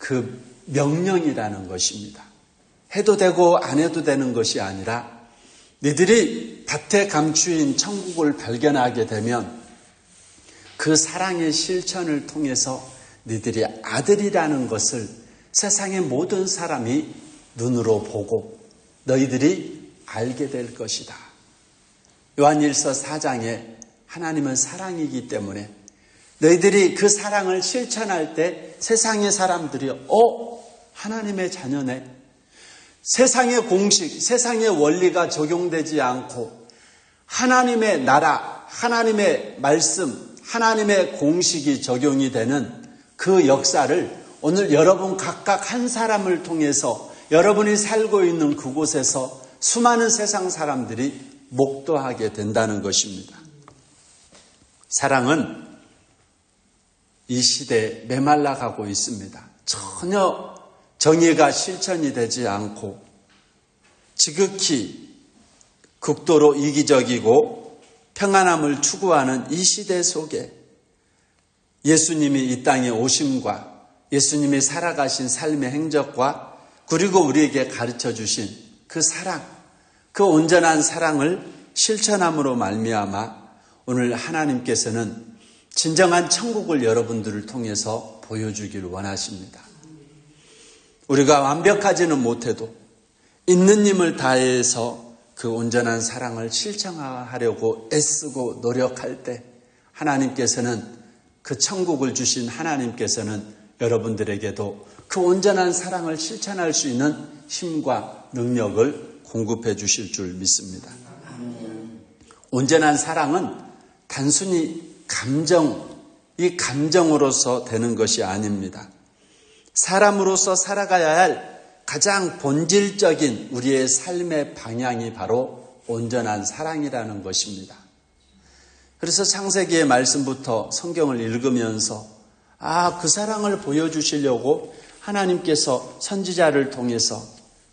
그 명령이라는 것입니다. 해도 되고 안 해도 되는 것이 아니라 너희들이 밭에 감추인 천국을 발견하게 되면 그 사랑의 실천을 통해서 너희들이 아들이라는 것을 세상의 모든 사람이 눈으로 보고 너희들이 알게 될 것이다. 요한일서 4장에 하나님은 사랑이기 때문에 너희들이 그 사랑을 실천할 때 세상의 사람들이 하나님의 자녀네. 세상의 공식, 세상의 원리가 적용되지 않고 하나님의 나라, 하나님의 말씀, 하나님의 공식이 적용이 되는 그 역사를 오늘 여러분 각각 한 사람을 통해서 여러분이 살고 있는 그곳에서 수많은 세상 사람들이 목도하게 된다는 것입니다. 사랑은 이 시대에 메말라 가고 있습니다. 전혀 정의가 실천이 되지 않고 지극히 극도로 이기적이고 평안함을 추구하는 이 시대 속에 예수님이 이 땅에 오심과 예수님이 살아가신 삶의 행적과 그리고 우리에게 가르쳐 주신 그 사랑, 그 온전한 사랑을 실천함으로 말미암아 오늘 하나님께서는 진정한 천국을 여러분들을 통해서 보여주기를 원하십니다. 우리가 완벽하지는 못해도 있는 힘을 다해서 그 온전한 사랑을 실천하려고 애쓰고 노력할 때 하나님께서는 그 천국을 주신 하나님께서는 여러분들에게도 그 온전한 사랑을 실천할 수 있는 힘과 능력을 공급해 주실 줄 믿습니다. 온전한 사랑은 단순히 이 감정으로서 되는 것이 아닙니다. 사람으로서 살아가야 할 가장 본질적인 우리의 삶의 방향이 바로 온전한 사랑이라는 것입니다. 그래서 창세기의 말씀부터 성경을 읽으면서 그 사랑을 보여주시려고 하나님께서 선지자를 통해서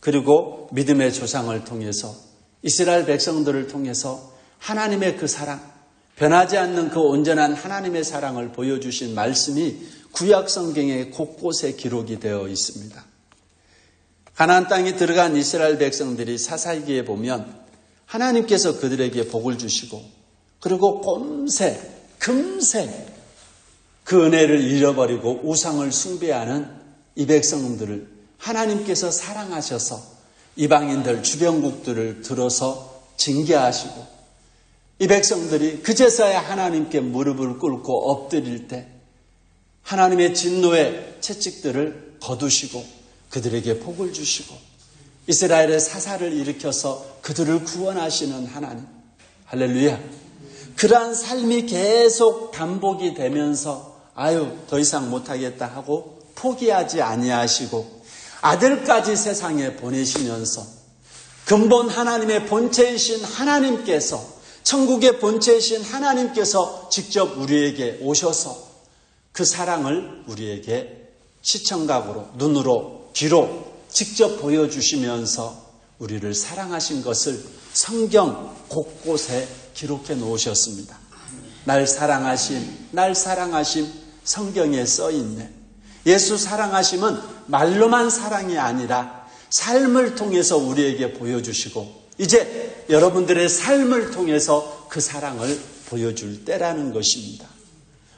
그리고 믿음의 조상을 통해서 이스라엘 백성들을 통해서 하나님의 그 사랑, 변하지 않는 그 온전한 하나님의 사랑을 보여주신 말씀이 구약 성경의 곳곳에 기록이 되어 있습니다. 가나안 땅에 들어간 이스라엘 백성들이 사사기에 보면 하나님께서 그들에게 복을 주시고 그리고 금세 그 은혜를 잃어버리고 우상을 숭배하는 이 백성들을 하나님께서 사랑하셔서 이방인들 주변국들을 들어서 징계하시고 이 백성들이 그제서야 하나님께 무릎을 꿇고 엎드릴 때 하나님의 진노의 채찍들을 거두시고 그들에게 복을 주시고 이스라엘의 사사를 일으켜서 그들을 구원하시는 하나님. 할렐루야. 그러한 삶이 계속 반복이 되면서 더 이상 못하겠다 하고 포기하지 아니하시고 아들까지 세상에 보내시면서 근본 하나님의 본체이신 하나님께서 천국의 본체이신 하나님께서 직접 우리에게 오셔서 그 사랑을 우리에게 시청각으로 눈으로 귀로 직접 보여주시면서 우리를 사랑하신 것을 성경 곳곳에 기록해 놓으셨습니다. 날 사랑하심 성경에 써 있네. 예수 사랑하심은 말로만 사랑이 아니라 삶을 통해서 우리에게 보여주시고 이제 여러분들의 삶을 통해서 그 사랑을 보여줄 때라는 것입니다.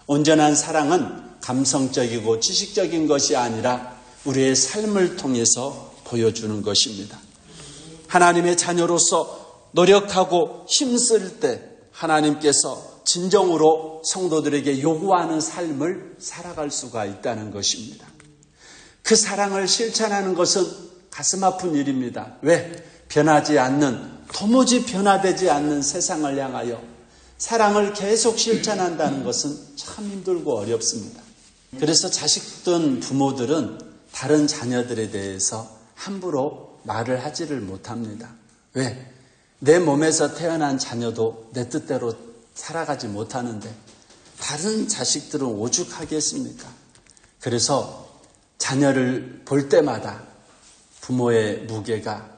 온전한 사랑은 감성적이고 지식적인 것이 아니라 우리의 삶을 통해서 보여주는 것입니다. 하나님의 자녀로서 노력하고 힘쓸 때 하나님께서 진정으로 성도들에게 요구하는 삶을 살아갈 수가 있다는 것입니다. 그 사랑을 실천하는 것은 가슴 아픈 일입니다. 왜? 변하지 않는, 도무지 변화되지 않는 세상을 향하여 사랑을 계속 실천한다는 것은 참 힘들고 어렵습니다. 그래서 자식든 부모들은 다른 자녀들에 대해서 함부로 말을 하지를 못합니다. 왜? 내 몸에서 태어난 자녀도 내 뜻대로 살아가지 못하는데 다른 자식들은 오죽하겠습니까? 그래서 자녀를 볼 때마다 부모의 무게가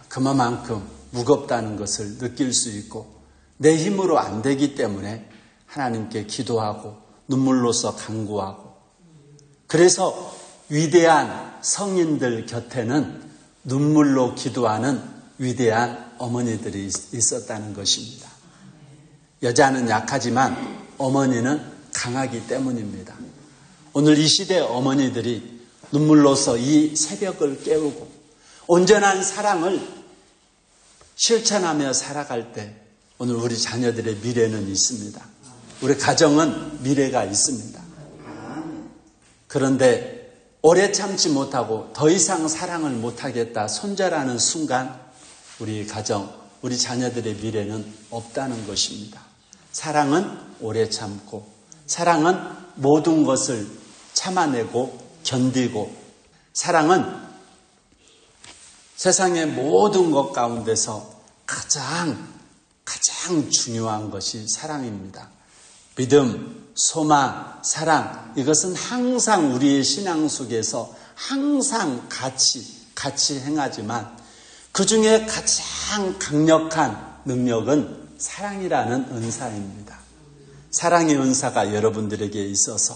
그만큼 무겁다는 것을 느낄 수 있고 내 힘으로 안 되기 때문에 하나님께 기도하고 눈물로써 간구하고 그래서 위대한 성인들 곁에는 눈물로 기도하는 위대한 어머니들이 있었다는 것입니다. 여자는 약하지만 어머니는 강하기 때문입니다. 오늘 이 시대 어머니들이 눈물로서 이 새벽을 깨우고 온전한 사랑을 실천하며 살아갈 때 오늘 우리 자녀들의 미래는 있습니다. 우리 가정은 미래가 있습니다. 그런데 오래 참지 못하고 더 이상 사랑을 못하겠다 손절하는 순간 우리 가정, 우리 자녀들의 미래는 없다는 것입니다. 사랑은 오래 참고, 사랑은 모든 것을 참아내고 견디고, 사랑은 세상의 모든 것 가운데서 가장 중요한 것이 사랑입니다. 믿음, 소망, 사랑, 이것은 항상 우리의 신앙 속에서 항상 같이 행하지만 그 중에 가장 강력한 능력은 사랑이라는 은사입니다. 사랑의 은사가 여러분들에게 있어서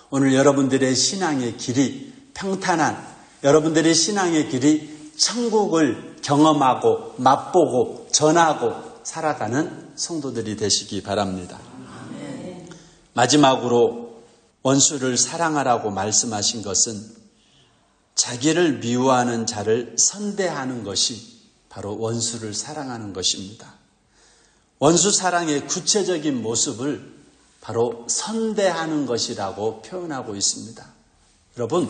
오늘 여러분들의 신앙의 길이 평탄한, 여러분들의 신앙의 길이 천국을 경험하고 맛보고 전하고 살아가는 성도들이 되시기 바랍니다. 마지막으로 원수를 사랑하라고 말씀하신 것은 자기를 미워하는 자를 선대하는 것이 바로 원수를 사랑하는 것입니다. 원수 사랑의 구체적인 모습을 바로 선대하는 것이라고 표현하고 있습니다. 여러분,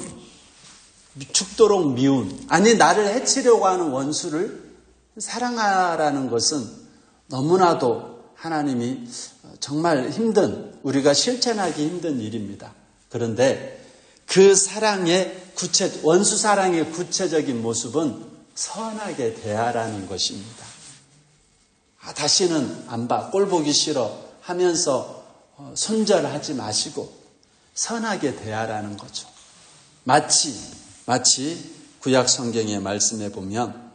죽도록 미운, 아니 나를 해치려고 하는 원수를 사랑하라는 것은 너무나도 하나님이 정말 힘든, 우리가 실천하기 힘든 일입니다. 그런데 그 사랑의 원수 사랑의 구체적인 모습은 선하게 대하라는 것입니다. 다시는 안 봐, 꼴 보기 싫어 하면서 손절하지 마시고 선하게 대하라는 거죠. 마치 구약 성경의 말씀에 보면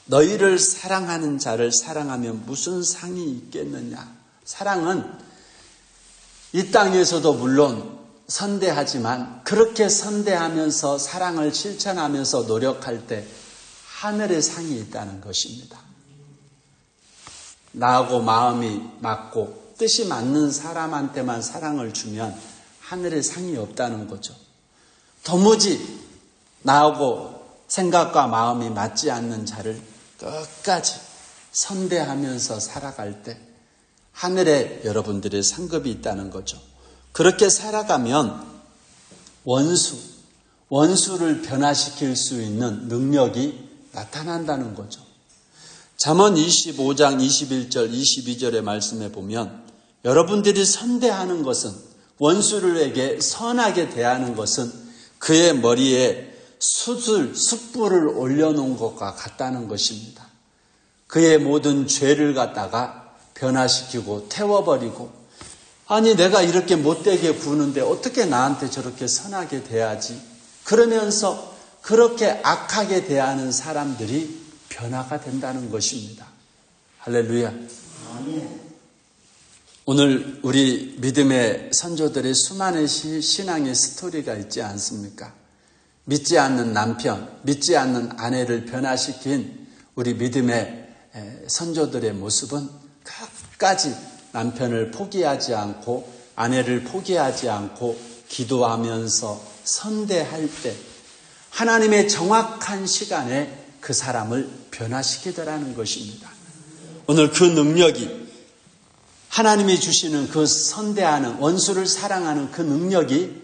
너희를 사랑하는 자를 사랑하면 무슨 상이 있겠느냐. 사랑은 이 땅에서도 물론 선대하지만 그렇게 선대하면서 사랑을 실천하면서 노력할 때 하늘의 상이 있다는 것입니다. 나하고 마음이 맞고 뜻이 맞는 사람한테만 사랑을 주면 하늘의 상이 없다는 거죠. 도무지 나하고 생각과 마음이 맞지 않는 자를 끝까지 선대하면서 살아갈 때 하늘에 여러분들의 상급이 있다는 거죠. 그렇게 살아가면 원수를 변화시킬 수 있는 능력이 나타난다는 거죠. 잠언 25장 21절 22절의 말씀에 보면 여러분들이 선대하는 것은 원수에게 선하게 대하는 것은 그의 머리에 숯불을 올려놓은 것과 같다는 것입니다. 그의 모든 죄를 갖다가 변화시키고 태워버리고 아니 내가 이렇게 못되게 구는데 어떻게 나한테 저렇게 선하게 대하지? 그러면서 그렇게 악하게 대하는 사람들이 변화가 된다는 것입니다. 할렐루야. 오늘 우리 믿음의 선조들의 수많은 신앙의 스토리가 있지 않습니까? 믿지 않는 남편, 믿지 않는 아내를 변화시킨 우리 믿음의 선조들의 모습은 끝까지 남편을 포기하지 않고 아내를 포기하지 않고 기도하면서 선대할 때 하나님의 정확한 시간에 그 사람을 변화시키더라는 것입니다. 오늘 그 능력이 하나님이 주시는 그 선대하는 원수를 사랑하는 그 능력이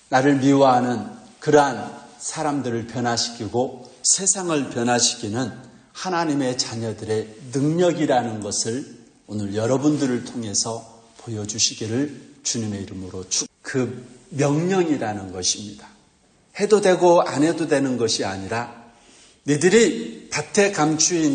나를 미워하는 그러한 사람들을 변화시키고 세상을 변화시키는 하나님의 자녀들의 능력이라는 것을 오늘 여러분들을 통해서 보여주시기를 주님의 이름으로 그 명령이라는 것입니다. 해도 되고 안 해도 되는 것이 아니라 너희들이 밭에 감추인